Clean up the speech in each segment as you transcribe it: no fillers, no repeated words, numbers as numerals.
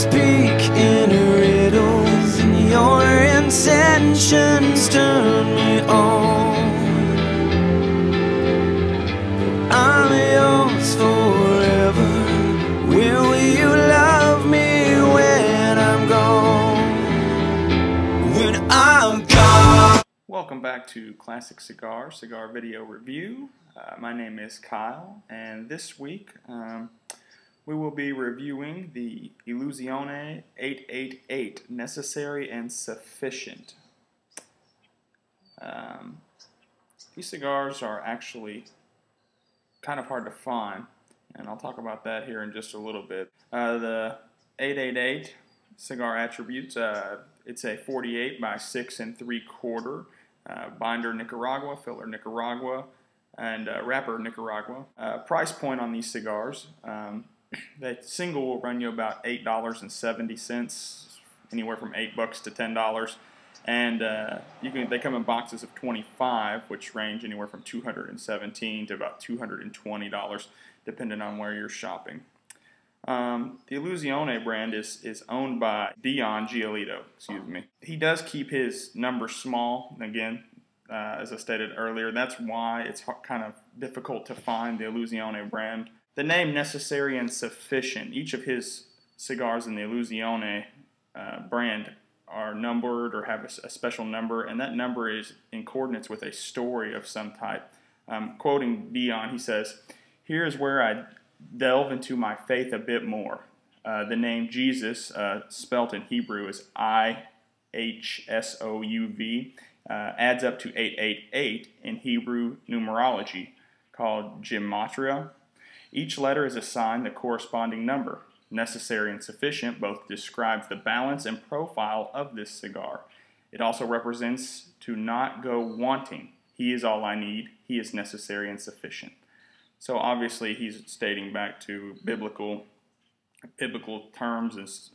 speak in riddles, and your intentions turn me on. I'm yours forever. Will you love me when I'm gone? When I'm gone. Welcome back to Classic Cigar Video Review. My name is Kyle, and this week we will be reviewing the Illusione 888, Necessary and Sufficient. These cigars are actually kind of hard to find, and I'll talk about that here in just a little bit. The 888 cigar attributes, it's a 48 by 6 3/4, binder Nicaragua, filler Nicaragua, and wrapper Nicaragua. Price point on these cigars, that single will run you about $8.70, anywhere from $8 to $10. And they come in boxes of 25, which range anywhere from $217 to about $220, depending on where you're shopping. The Illusione brand is owned by Dion Giolito. Excuse me. He does keep his numbers small. Again, as I stated earlier, that's why it's kind of difficult to find the Illusione brand. The name Necessary and Sufficient. Each of his cigars in the Illusione brand are numbered or have a special number, and that number is in coordinates with a story of some type. Quoting Dion, he says, "Here's where I delve into my faith a bit more. The name Jesus, spelt in Hebrew as IHSOUV, adds up to 888 in Hebrew numerology, called gematria. Each letter is assigned the corresponding number. Necessary and Sufficient both describes the balance and profile of this cigar. It also represents to not go wanting. He is all I need. He is necessary and sufficient." So obviously he's stating back to biblical terms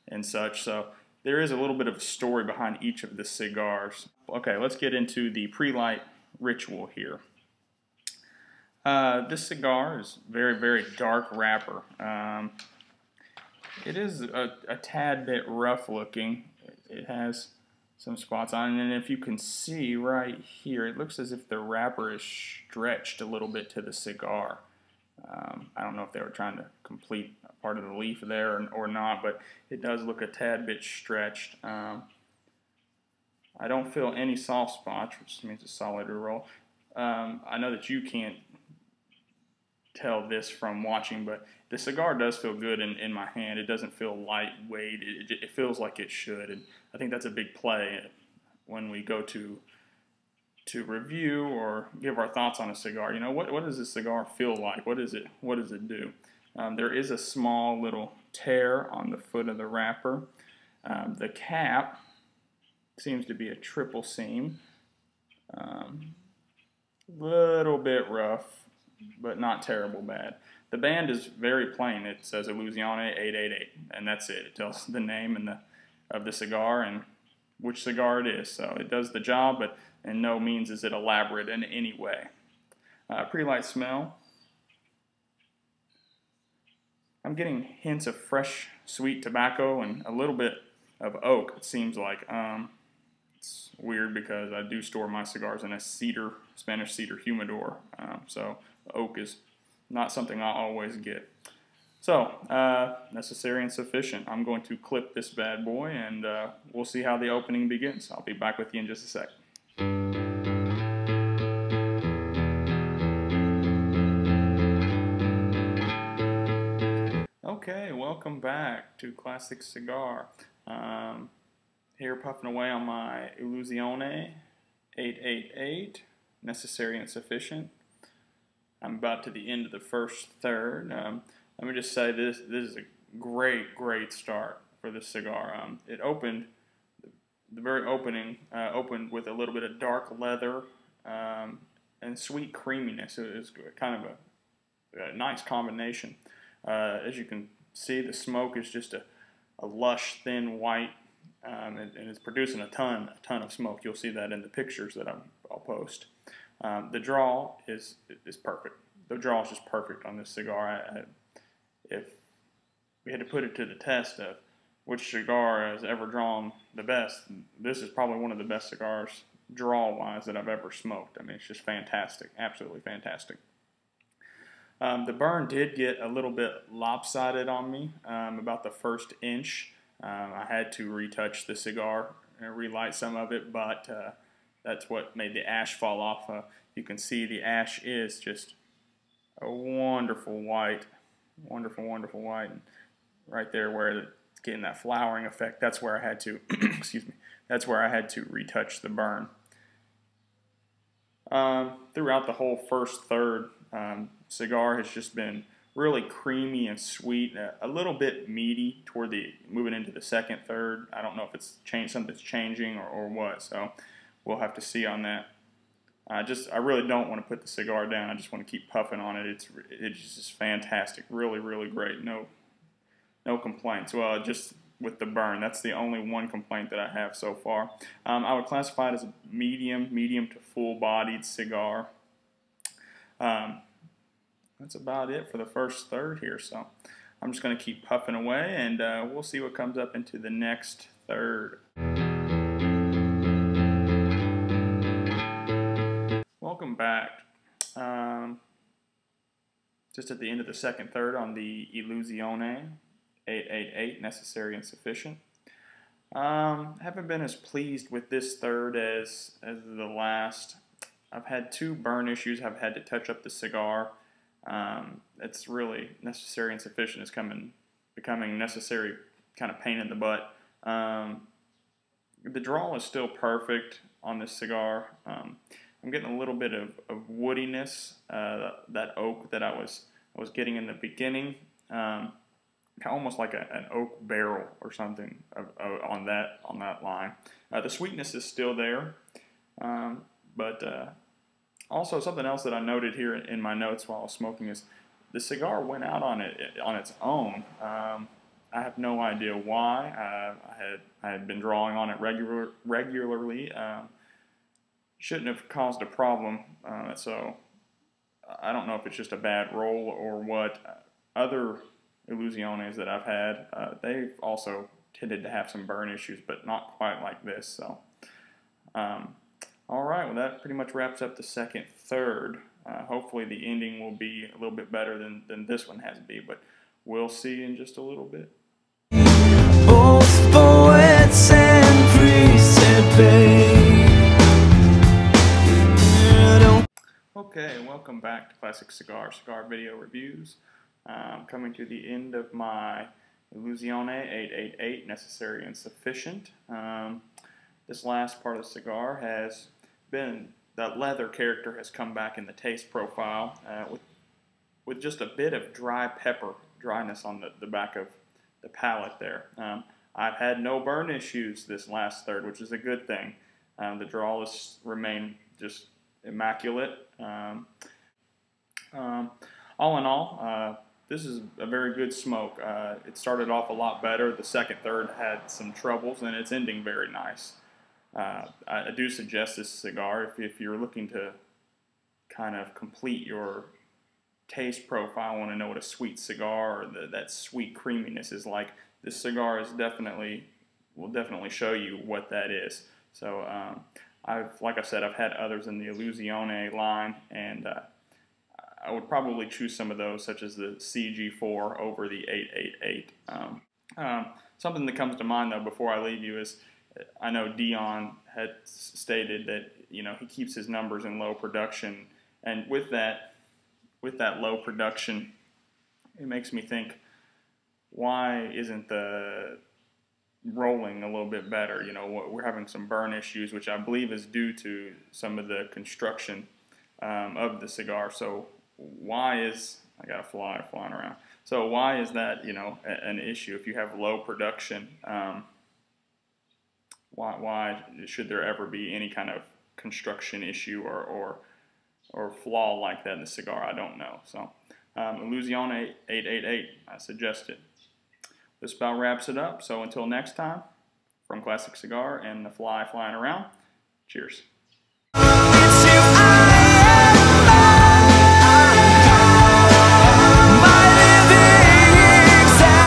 and such. So there is a little bit of a story behind each of the cigars. Okay, let's get into the pre-light ritual here. This cigar is very, very dark wrapper. It is a tad bit rough looking. It has some spots on it, and if you can see right here, it looks as if the wrapper is stretched a little bit to the cigar. I don't know if they were trying to complete a part of the leaf there or not, but it does look a tad bit stretched. I don't feel any soft spots, which means a solid roll. I know that you can't tell this from watching, but the cigar does feel good in my hand. It doesn't feel lightweight. It feels like it should, and I think that's a big play when we go to review or give our thoughts on a cigar. You know, what does this cigar feel like? What does it do? There is a small little tear on the foot of the wrapper. The cap seems to be a triple seam. Little bit rough, but not terrible bad. The band is very plain. It says Illusione 888, and that's it. It tells the name of the cigar and which cigar it is. So it does the job, but in no means is it elaborate in any way. Pre-light smell. I'm getting hints of fresh, sweet tobacco and a little bit of oak, it seems like. It's weird because I do store my cigars in a Spanish cedar humidor, so oak is not something I always get. So, necessary and sufficient. I'm going to clip this bad boy, and we'll see how the opening begins. I'll be back with you in just a sec. Okay, welcome back to Classic Cigar. Here puffing away on my Illusione 888, Necessary and Sufficient. I'm about to the end of the first third. Let me just say this is a great start for this cigar. It opened, the very opening, opened with a little bit of dark leather and sweet creaminess. It was kind of a nice combination. As you can see, the smoke is just a lush, thin white, and it's producing a ton of smoke. You'll see that in the pictures that I'll post. The draw is perfect. The draw is just perfect on this cigar. If we had to put it to the test of which cigar has ever drawn the best, this is probably one of the best cigars draw-wise that I've ever smoked. I mean, it's just fantastic, absolutely fantastic. The burn did get a little bit lopsided on me about the first inch. I had to retouch the cigar and relight some of it, but that's what made the ash fall off. You can see the ash is just a wonderful white, wonderful white. And right there where it's getting that flowering effect, that's where I had to, excuse me, that's where I had to retouch the burn. Throughout the whole first third, cigar has just been really creamy and sweet, a little bit meaty toward the moving into the second third. I don't know if it's something's changing or what, so we'll have to see on that. I really don't want to put the cigar down. I just want to keep puffing on it. It's just fantastic, really great. No complaints. Well, just with the burn, that's the only one complaint that I have so far. I would classify it as a medium to full-bodied cigar. That's about it for the first third here, so I'm just going to keep puffing away, and we'll see what comes up into the next third. Welcome back. Just at the end of the second third on the Illusione 888, necessary and sufficient. Haven't been as pleased with this third as the last. I've had two burn issues. I've had to touch up the cigar. It's really necessary and sufficient. It's becoming necessary kind of pain in the butt. The draw is still perfect on this cigar. I'm getting a little bit of woodiness, that oak that I was getting in the beginning, almost like an oak barrel or something on that line. The sweetness is still there, but also something else that I noted here in my notes while I was smoking is the cigar went out on its own. I have no idea why. I had been drawing on it regularly. Shouldn't have caused a problem. So I don't know if it's just a bad roll or what. Other Illusiones that I've had, they've also tended to have some burn issues, but not quite like this. So, all right. Well, that pretty much wraps up the second third. Hopefully, the ending will be a little bit better than this one has been, but we'll see in just a little bit. Both poets and priests at bay. Okay, welcome back to Classic Cigar Video Reviews. Coming to the end of my Illusione 888, necessary and sufficient. This last part of the cigar has been, that leather character has come back in the taste profile with just a bit of dry pepper dryness on the back of the palate there. I've had no burn issues this last third, which is a good thing. The draw has remained just immaculate. All in all, this is a very good smoke. It started off a lot better. The second third had some troubles, and it's ending very nice. I do suggest this cigar if you're looking to kind of complete your taste profile, want to know what a sweet cigar or that sweet creaminess is like. This cigar will definitely show you what that is. So like I said, I've had others in the Illusione line, and I would probably choose some of those, such as the CG4 over the 888. Something that comes to mind, though, before I leave you is, I know Dion had stated that, you know, he keeps his numbers in low production, and with that low production, it makes me think, why isn't the rolling a little bit better? You know, we're having some burn issues, which I believe is due to some of the construction of the cigar. So why is, I got a fly flying around. So why is that, you know, an issue if you have low production? Why should there ever be any kind of construction issue or flaw like that in the cigar? I don't know. So Illusione 888, I suggest it. This about wraps it up. So until next time, from Classic Cigar and the fly flying around, cheers.